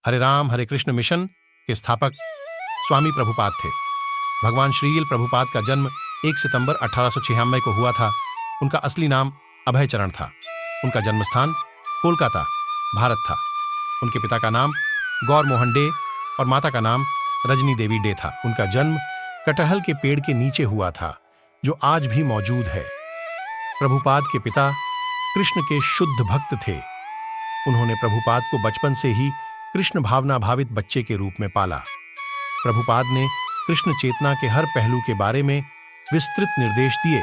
हरे राम हरे Krishna mission के स्थापक स्वामी प्रभुपाद थे। भगवान श्रील प्रभुपाद का जन्म 1 सितंबर 1896 को हुआ था। उनका असली नाम अभय चरण था। उनका जन्म स्थान कोलकाता, भारत था। उनके पिता का नाम गौर मोहन डे और माता का नाम रजनी देवी डे था। उनका जन्म कटहल के पेड़ के नीचे हुआ था, जो आज भी मौजूद है। प्रभुपाद के पिता कृष्ण के शुद्ध भक्त थे। उन्होंने प्रभुपाद को बचपन से ही कृष्ण भावना भावित बच्चे के रूप में पाला। प्रभुपाद ने कृष्ण चेतना के हर पहलू के बारे में विस्तृत निर्देश दिए।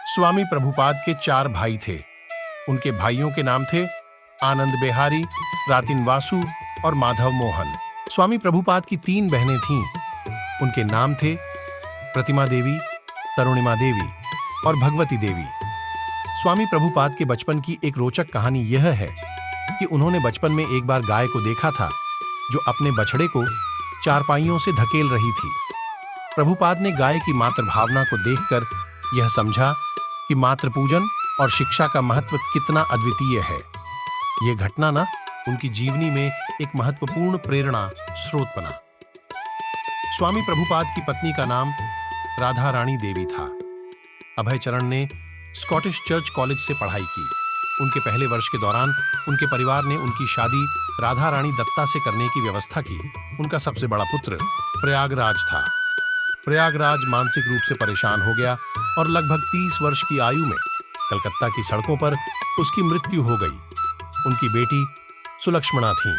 स्वामी प्रभुपाद के 4 भाई थे। उनके भाइयों के नाम थे आनंद बिहारी, रातिन वासु और माधव मोहन। स्वामी प्रभुपाद की 3 बहनें थीं। उनके नाम थे प्रतिमा देवी, तरुणिमा देवी और भगवती देवी। स्वामी प्रभुपाद के बचपन की एक रोचक कहानी यह है कि उन्होंने बचपन में एक बार गाय को देखा था, जो अपने बछड़े को चारपाइयों से धकेल रही थी। प्रभुपाद ने गाय की मातृ भावना को देखकर यह समझा कि मातृपूजन और शिक्षा का महत्व कितना अद्वितीय है। यह घटना ना उनकी जीवनी में एक महत्वपूर्ण प्रेरणा स्रोत बना। स्वामी प्रभुपाद की पत्नी का नाम राधा रानी देवी था। अभय चरण ने स्कॉटिश चर्च कॉलेज से पढ़ाई की। उनके पहले वर्ष के दौरान उनके परिवार ने उनकी शादी राधा रानी दत्ता से करने की व्यवस्था की। उनका सबसे बड़ा पुत्र प्रयागराज था। प्रयागराज मानसिक रूप से परेशान हो गया और लगभग 30 वर्ष की आयु में कलकत्ता की सड़कों पर उसकी मृत्यु हो गई। उनकी बेटी सुलक्ष्मणा थी।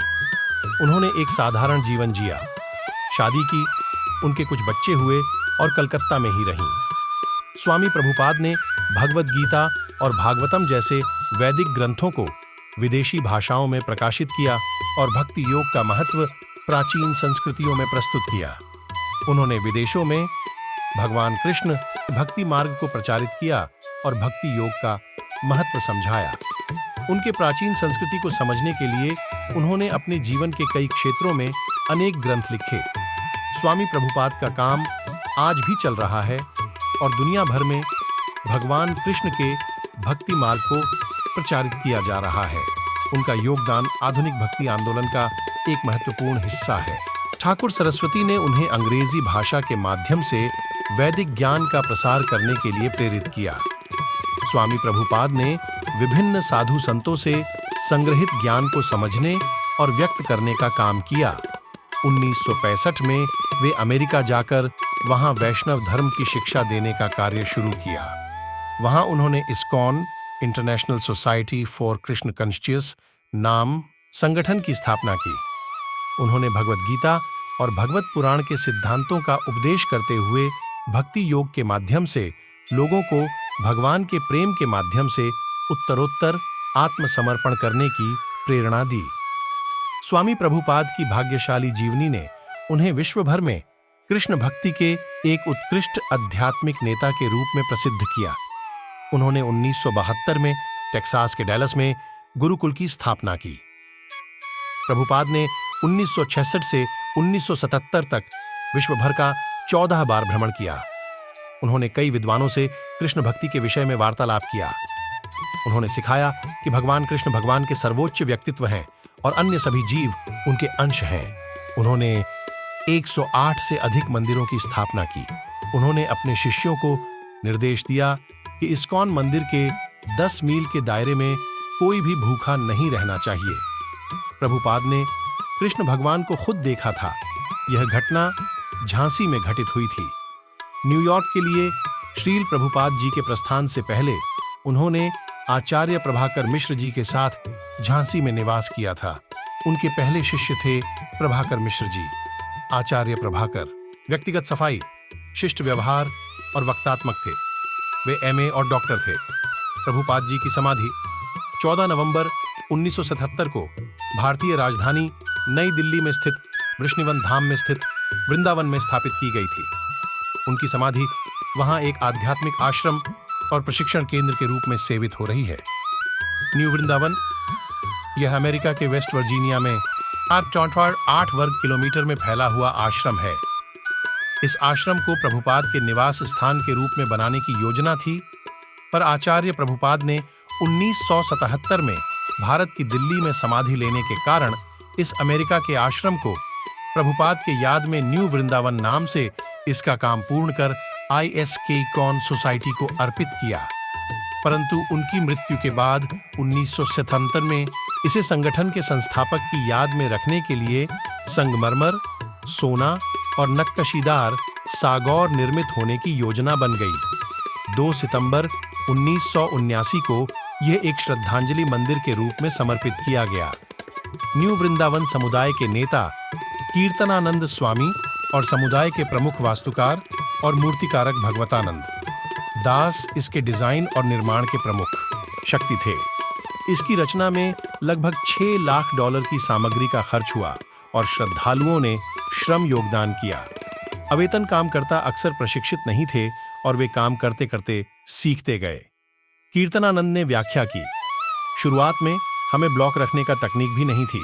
उन्होंने एक साधारण जीवन जिया, शादी की, उनके कुछ बच्चे हुए और कलकत्ता में ही रहीं। स्वामी प्रभुपाद ने भगवद गीता और भागवतम जैसे वैदिक ग्रंथों को विदेशी भाषाओं में प्रकाशित किया और भक्ति योग का महत्व प्राचीन संस्कृतियों में प्रस्तुत किया। उन्होंने विदेशों में भगवान कृष्ण भक्ति मार्ग को प्रचारित किया और भक्ति योग का महत्व समझाया। उनके प्राचीन संस्कृति को समझने के लिए उन्होंने अपने जीवन के कई क्षेत्रों में अनेक ग्रंथ लिखे। स्वामी प्रभुपाद का काम आज भी चल रहा है और दुनिया भर में भगवान कृष्ण के भक्ति मार्ग को प्रचारित किया जा रहा है। उनका योगदान आधुनिक भक्ति आंदोलन का एक महत्वपूर्ण हिस्सा है। ठाकुर सरस्वती ने उन्हें अंग्रेजी भाषा के माध्यम से वैदिक ज्ञान का प्रसार करने के लिए प्रेरित किया। स्वामी प्रभुपाद ने विभिन्न साधु संतों से संग्रहित ज्ञान को समझने और व्यक्त करने का काम किया। 1965 में वे अमेरिका जाकर वहां वैष्णव धर्म की शिक्षा देने का कार्य शुरू किया। वहां उन्होंने ISKCON international society for Krishna conscious नाम संगठन की स्थापना की। उन्होंने भगवद गीता और भगवत पुराण के सिद्धांतों का उपदेश करते हुए भक्ति योग के माध्यम से लोगों को भगवान के प्रेम के माध्यम से उत्तरोत्तर आत्मसमर्पण करने की प्रेरणा दी। स्वामी प्रभुपाद की भाग्यशाली जीवनी ने उन्हें विश्व भर में कृष्ण भक्ति के एक उत्कृष्ट आध्यात्मिक नेता के रूप में प्रसिद्ध किया। उन्होंने 1972 में टेक्सास के डैलस में गुरुकुल की स्थापना की। प्रभुपाद ने 1966 से 1977 तक विश्व भर का 14 बार भ्रमण किया। उन्होंने कई विद्वानों से कृष्ण भक्ति के विषय में वार्तालाप किया। उन्होंने सिखाया कि भगवान कृष्ण भगवान के सर्वोच्च व्यक्तित्व हैं और अन्य सभी जीव उनके अंश हैं। उन्होंने 108 से अधिक मंदिरों की स्थापना की। उन्होंने अपने शिष्यों को निर्देश दिया कि इस्कॉन मंदिर के 10 मील के दायरे में कोई भी भूखा नहीं रहना चाहिए। प्रभुपाद ने कृष्ण भगवान को खुद देखा था। यह घटना झांसी में घटित हुई थी। न्यूयॉर्क के लिए श्रील प्रभुपाद जी के प्रस्थान से पहले उन्होंने आचार्य प्रभाकर मिश्र जी के साथ झांसी में निवास किया था। उनके पहले शिष्य थे प्रभाकर मिश्र जी। आचार्य प्रभाकर व्यक्तिगत सफाई, शिष्ट व्यवहार और वक्तात्मक थे। वे एमए और डॉक्टर थे। प्रभुपाद जी की समाधि 14 नवंबर 1977 को भारतीय राजधानी नई दिल्ली में स्थित वृषणिवन धाम में स्थित वृंदावन में स्थापित की गई थी। उनकी समाधि वहां एक आध्यात्मिक आश्रम और प्रशिक्षण केंद्र के रूप में सेवित हो रही है। न्यू वृंदावन यह अमेरिका के वेस्ट वर्जीनिया में 8 वर्ग किलोमीटर में फैला हुआ आश्रम है। इस आश्रम को प्रभुपाद के निवास स्थान के रूप में बनाने की योजना थी, पर आचार्य प्रभुपाद ने 1977 में भारत की दिल्ली में समाधि लेने के कारण इस अमेरिका के आश्रम को प्रभुपाद के याद में न्यू वृंदावन नाम से इसका काम पूर्ण कर ISK कॉन सोसाइटी को अर्पित किया, परंतु उनकी मृत्यु के बाद 1977 में इसे संगठन के संस्थापक की याद में रखने के लिए संगमरमर, सोना और नक्काशीदार सागौर निर्मित होने की योजना बन गई। 2 सितंबर 1979 को यह एक श्रद्धांजलि मंदिर के रूप में समर्पित किया गया। न्यू वृंदावन समुदाय के नेता कीर्तनानंद स्वामी और समुदाय के प्रमुख वास्तुकार और मूर्तिकारक भगवतानंद दास इसके डिजाइन और निर्माण के प्रमुख शक्ति थे। इसकी रचना में लगभग $6 लाख की सामग्री का खर्च हुआ और श्रद्धालुओं ने श्रम योगदान किया। अवेतन कामकर्ता अक्सर प्रशिक्षित नहीं थे और वे काम करते करते सीखते गए। कीर्तनानंद ने व्याख्या की, शुरुआत में हमें ब्लॉक रखने का तकनीक भी नहीं थी।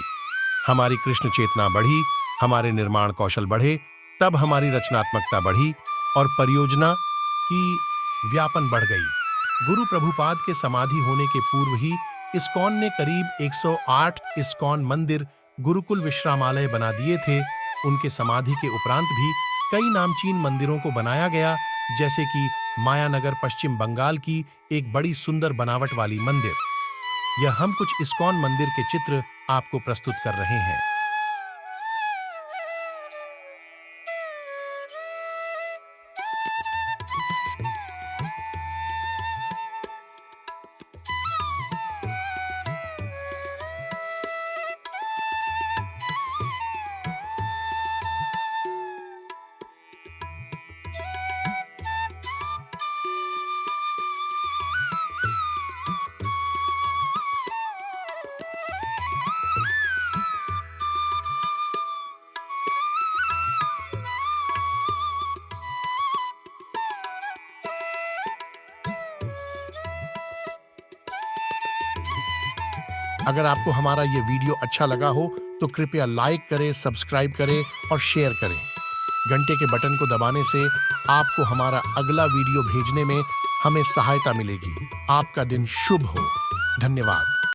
हमारी कृष्ण चेतना बढ़ी, हमारे निर्माण कौशल बढ़े, तब हमारी रचनात्मकता बढ़ी और परियोजना की व्यापन बढ़ गई। गुरु प्रभुपाद के समाधि होने के पूर्व ही इस्कॉन ने करीब 108 इस्कॉन मंदिर गुरुकुल विश्रामालय बना दिए थे। उनके समाधि के उपरांत भी कई नामचीन मंदिरों को बनाया गया, जैसे कि मायानगर पश्चिम बंगाल की एक बड़ी सुंदर बनावट वाली मंदिर। यह हम कुछ इस्कॉन मंदिर के चित्र आपको प्रस्तुत कर रहे हैं। अगर आपको हमारा ये वीडियो अच्छा लगा हो तो कृपया लाइक करें, सब्सक्राइब करें और शेयर करें। घंटे के बटन को दबाने से आपको हमारा अगला वीडियो भेजने में हमें सहायता मिलेगी। आपका दिन शुभ हो। धन्यवाद।